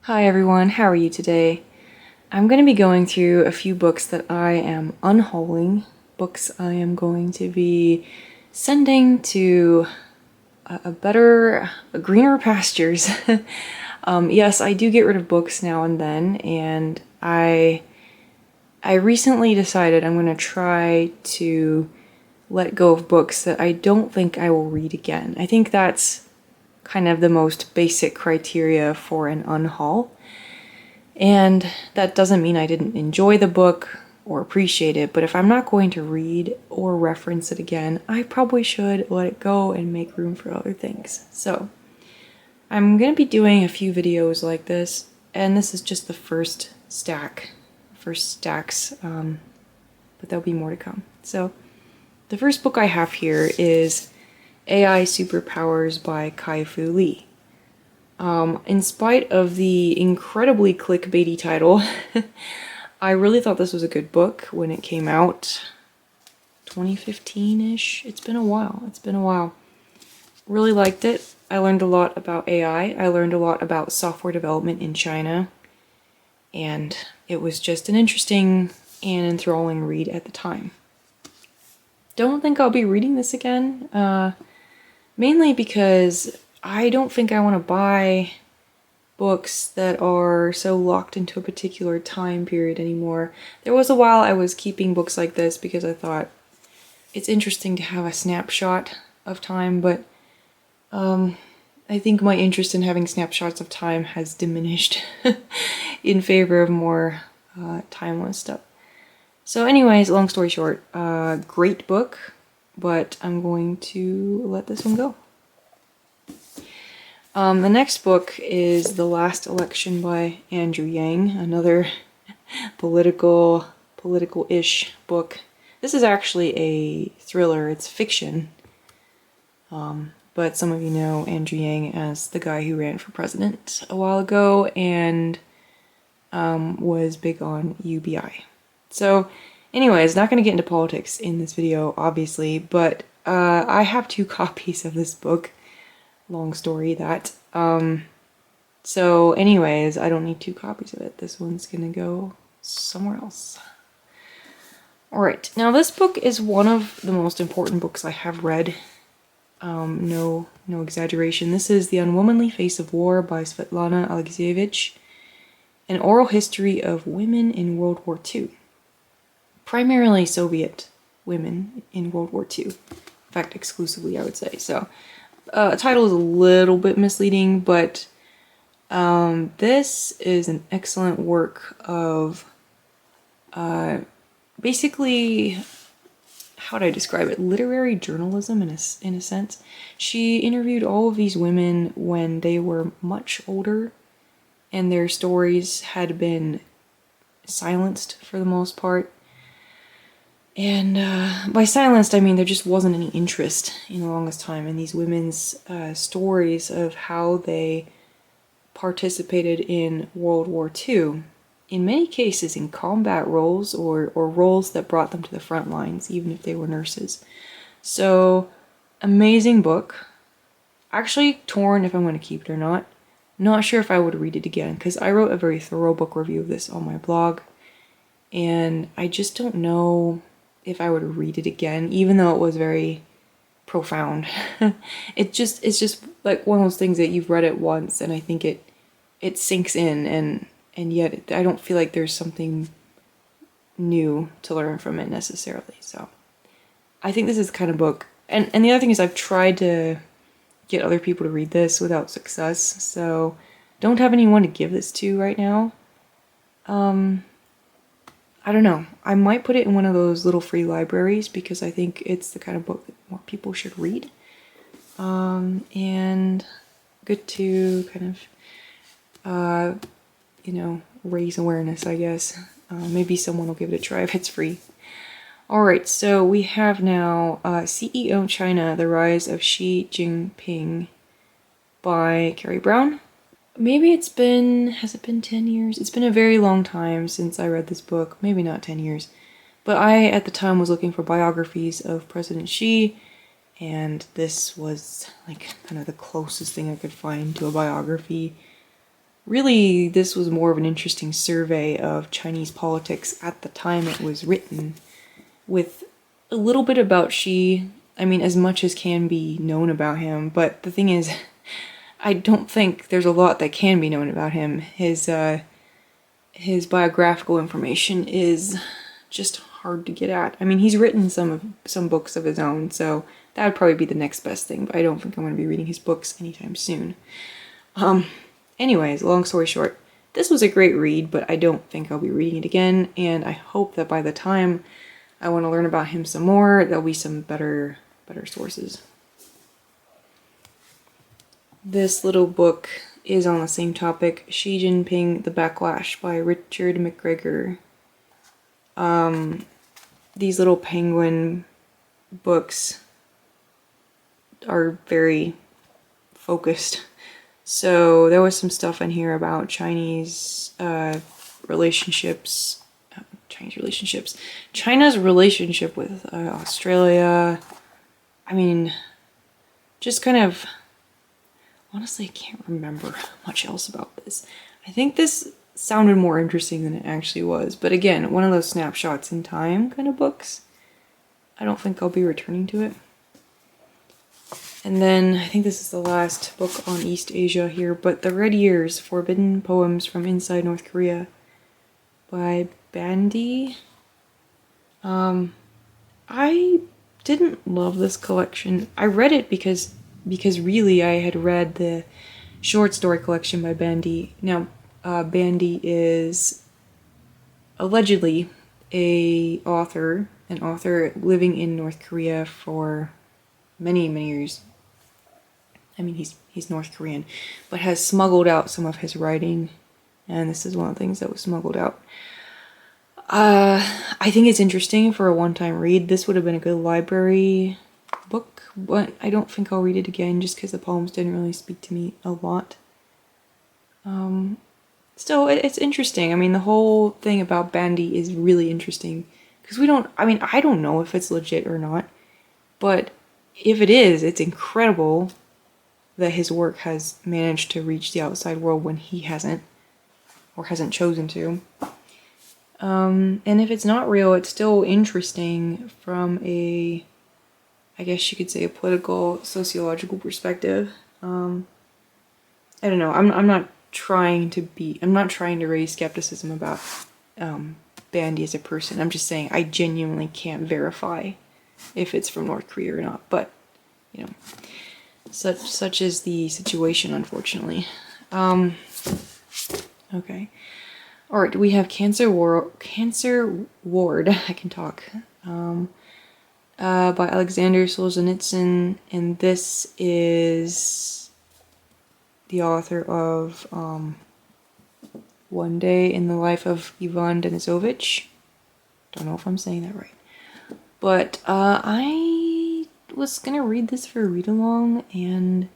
Hi everyone, how are you today? I'm going to be going through a few books that I am unhauling, books I am going to be sending to greener pastures. Yes, I do get rid of books now and then, and I recently decided I'm going to try to let go of books that I don't think I will read again. I think that's kind of the most basic criteria for an unhaul. And that doesn't mean I didn't enjoy the book or appreciate it, but if I'm not going to read or reference it again, I probably should let it go and make room for other things. So I'm going to be doing a few videos like this, and this is just the first stacks, but there'll be more to come. So the first book I have here is AI Superpowers by Kai-Fu Lee. In spite of the incredibly clickbaity title, I really thought this was a good book when it came out. 2015-ish? It's been a while. Really liked it. I learned a lot about AI. I learned a lot about software development in China. And it was just an interesting and enthralling read at the time. Don't think I'll be reading this again. Mainly because I don't think I want to buy books that are so locked into a particular time period anymore. There was a while I was keeping books like this because I thought it's interesting to have a snapshot of time, but I think my interest in having snapshots of time has diminished in favor of more timeless stuff. So anyways, long story short, great book, but I'm going to let this one go. The next book is The Last Election by Andrew Yang, another political-ish book. This is actually a thriller, it's fiction, but some of you know Andrew Yang as the guy who ran for president a while ago and was big on UBI. So anyways, not going to get into politics in this video, obviously, but I have 2 copies of this book. Long story that. So anyways, I don't need 2 copies of it. This one's gonna go somewhere else. Alright, now this book is one of the most important books I have read. No exaggeration. This is The Unwomanly Face of War by Svetlana Alexievich, an oral history of women in World War II. Primarily Soviet women in World War II. In fact, exclusively, I would say. So title is a little bit misleading, but this is an excellent work of basically, how do I describe it? Literary journalism in a sense. She interviewed all of these women when they were much older, and their stories had been silenced for the most part. And by silenced, I mean there just wasn't any interest in the longest time in these women's stories of how they participated in World War II. In many cases in combat roles or roles that brought them to the front lines, even if they were nurses. So, amazing book. Actually torn if I'm going to keep it or not. Not sure if I would read it again, because I wrote a very thorough book review of this on my blog. And I just don't know if I would read it again, even though it was very profound. It's just like one of those things that you've read it once and I think it sinks in, and yet I don't feel like there's something new to learn from it necessarily. So I think this is the kind of book, and the other thing is I've tried to get other people to read this without success, so don't have anyone to give this to right now. I don't know. I might put it in one of those little free libraries because I think it's the kind of book that more people should read. And good to kind of, raise awareness, I guess. Maybe someone will give it a try if it's free. Alright, so we have now CEO China, The Rise of Xi Jinping by Carrie Brown. Maybe has it been 10 years? It's been a very long time since I read this book. Maybe not 10 years. But I, at the time, was looking for biographies of President Xi, and this was, like, kind of the closest thing I could find to a biography. really, this was more of an interesting survey of Chinese politics at the time it was written, with a little bit about Xi. I mean, as much as can be known about him, but the thing is, I don't think there's a lot that can be known about him. His biographical information is just hard to get at. I mean, he's written some books of his own, so that would probably be the next best thing, but I don't think I'm going to be reading his books anytime soon. Anyways, long story short, this was a great read, but I don't think I'll be reading it again, and I hope that by the time I want to learn about him some more, there'll be some better sources. This little book is on the same topic, Xi Jinping, The Backlash by Richard McGregor. These little penguin books are very focused. So there was some stuff in here about Chinese relationships. China's relationship with Australia. I mean, just kind of... Honestly, I can't remember much else about this. I think this sounded more interesting than it actually was. But again, one of those snapshots in time kind of books. I don't think I'll be returning to it. And then, I think this is the last book on East Asia here, but The Red Years, Forbidden Poems from Inside North Korea by Bandy. I didn't love this collection. I read it because really I had read the short story collection by Bandy. Now, Bandy is allegedly an author living in North Korea for many, many years. I mean, he's North Korean, but has smuggled out some of his writing, and this is one of the things that was smuggled out. I think it's interesting for a one-time read. This would have been a good library book, but I don't think I'll read it again just because the poems didn't really speak to me a lot. Still, it's interesting. I mean, the whole thing about Bandy is really interesting because I don't know if it's legit or not, but if it is, it's incredible that his work has managed to reach the outside world when he hasn't, or hasn't chosen to. And if it's not real, it's still interesting from I guess you could say a political, sociological perspective. I don't know. I'm not trying to raise skepticism about Bandy as a person. I'm just saying I genuinely can't verify if it's from North Korea or not. But you know, such is the situation, unfortunately. Okay. All right. We have Cancer Ward. I can talk. By Alexander Solzhenitsyn, and this is the author of One Day in the Life of Ivan Denisovich. Don't know if I'm saying that right. But I was gonna read this for a read-along, and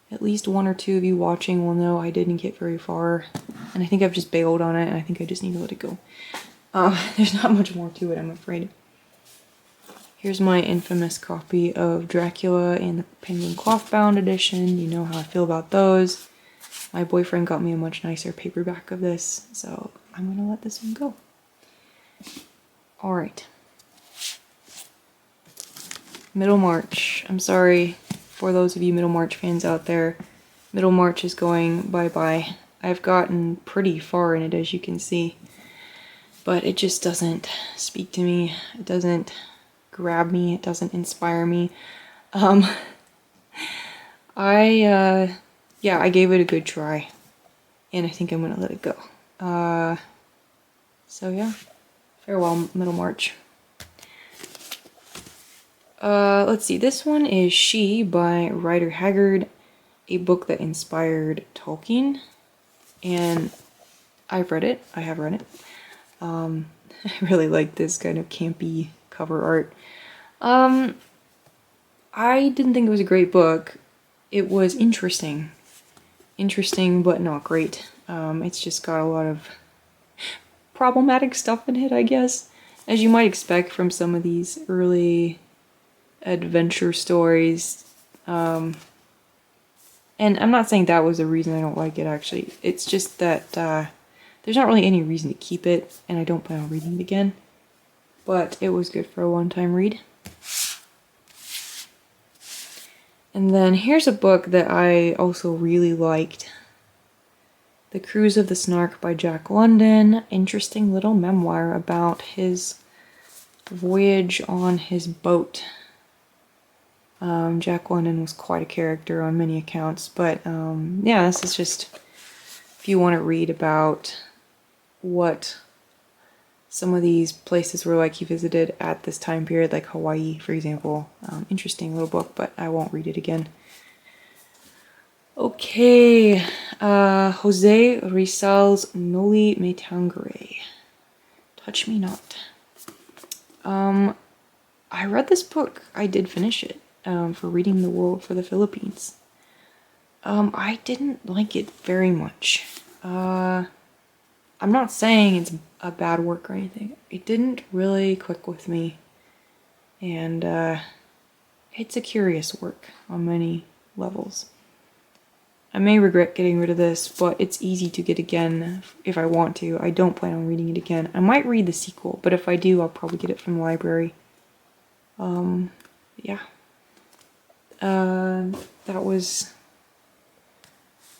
at least one or two of you watching will know I didn't get very far, and I think I've just bailed on it, and I think I just need to let it go. There's not much more to it, I'm afraid. Here's my infamous copy of Dracula in the Penguin Cloth-bound edition. You know how I feel about those. My boyfriend got me a much nicer paperback of this, so I'm gonna let this one go. Alright. Middlemarch. I'm sorry for those of you Middlemarch fans out there. Middlemarch is going bye-bye. I've gotten pretty far in it, as you can see. But it just doesn't speak to me. It doesn't grab me. It doesn't inspire me. I gave it a good try. And I think I'm gonna let it go. So yeah. Farewell, Middlemarch. Let's see. This one is She by Rider Haggard, a book that inspired Tolkien. And I've read it. I have read it. I really like this kind of campy cover art. I didn't think it was a great book. It was interesting. Interesting, but not great. It's just got a lot of problematic stuff in it, I guess. As you might expect from some of these early adventure stories. And And I'm not saying that was the reason I don't like it, actually. It's just that there's not really any reason to keep it, and I don't plan on reading it again. But it was good for a one-time read. And then here's a book that I also really liked. The Cruise of the Snark by Jack London. Interesting little memoir about his voyage on his boat. Jack London was quite a character on many accounts, but yeah, this is just if you want to read about what some of these places were like he visited at this time period, like Hawaii, for example. Interesting little book, but I won't read it again. Okay, Jose Rizal's Noli Me Tangere. Touch Me Not. I read this book. I did finish it for Reading the World for the Philippines. I didn't like it very much. I'm not saying it's a bad work or anything. It didn't really click with me. And it's a curious work on many levels. I may regret getting rid of this, but it's easy to get again if I want to. I don't plan on reading it again. I might read the sequel, but if I do, I'll probably get it from the library. Yeah. That was...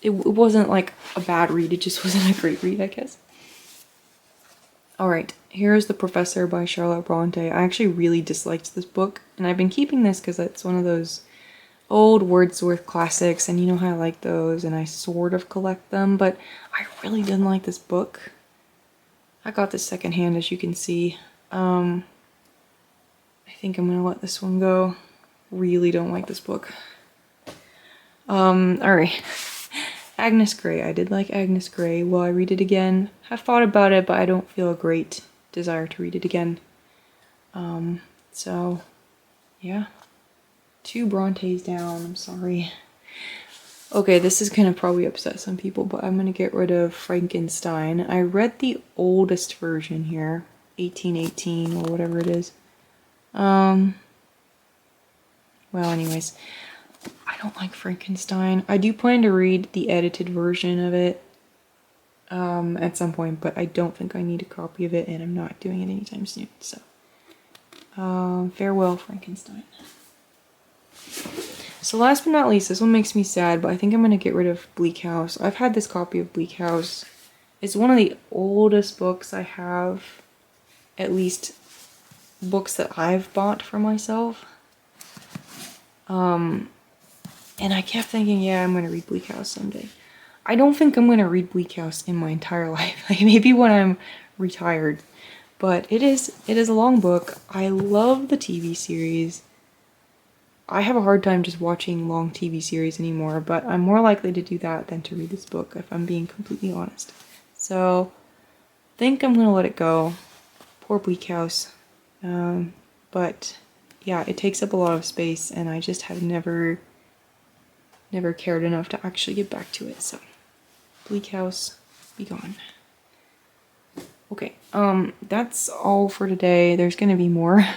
It wasn't like a bad read, it just wasn't a great read, I guess. Alright, here's The Professor by Charlotte Bronte. I actually really disliked this book, and I've been keeping this because it's one of those old Wordsworth classics, and you know how I like those, and I sort of collect them, but I really didn't like this book. I got this secondhand, as you can see. I think I'm gonna let this one go. Really don't like this book. Alright. Agnes Grey. I did like Agnes Grey. Will I read it again? I've thought about it, but I don't feel a great desire to read it again. So, yeah. 2 Brontes down, I'm sorry. Okay, this is gonna probably upset some people, but I'm gonna get rid of Frankenstein. I read the oldest version here, 1818 or whatever it is. Well, anyways, I don't like Frankenstein. I do plan to read the edited version of it at some point, but I don't think I need a copy of it, and I'm not doing it anytime soon, so. Farewell, Frankenstein. So last but not least, this one makes me sad, but I think I'm going to get rid of Bleak House. I've had this copy of Bleak House. It's one of the oldest books I have, at least books that I've bought for myself. And I kept thinking, yeah, I'm going to read Bleak House someday. I don't think I'm going to read Bleak House in my entire life. Like maybe when I'm retired. But it is a long book. I love the TV series. I have a hard time just watching long TV series anymore, but I'm more likely to do that than to read this book, if I'm being completely honest. So, I think I'm going to let it go. Poor Bleak House. But, yeah, it takes up a lot of space, and I just have never cared enough to actually get back to it, so. Bleak House, be gone. Okay, that's all for today. There's going to be more.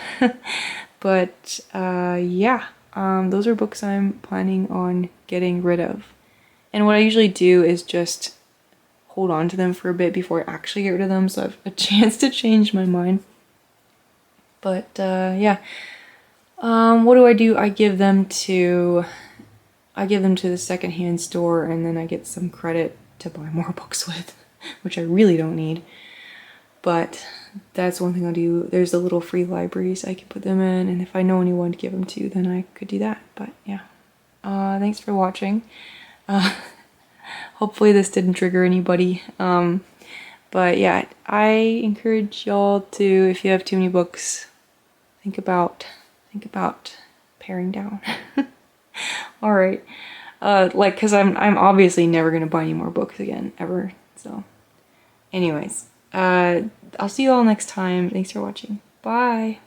But, yeah. Those are books I'm planning on getting rid of. And what I usually do is just hold on to them for a bit before I actually get rid of them, so I have a chance to change my mind. But, yeah. What do? I give them to the secondhand store, and then I get some credit to buy more books with, which I really don't need. But that's one thing I'll do. There's the little free libraries I can put them in, and if I know anyone to give them to, then I could do that. But yeah. Thanks for watching. Hopefully this didn't trigger anybody. But yeah, I encourage y'all to, if you have too many books, think about paring down. Alright. Cause I'm obviously never gonna buy any more books again, ever. So anyways. I'll see you all next time. Thanks for watching. Bye!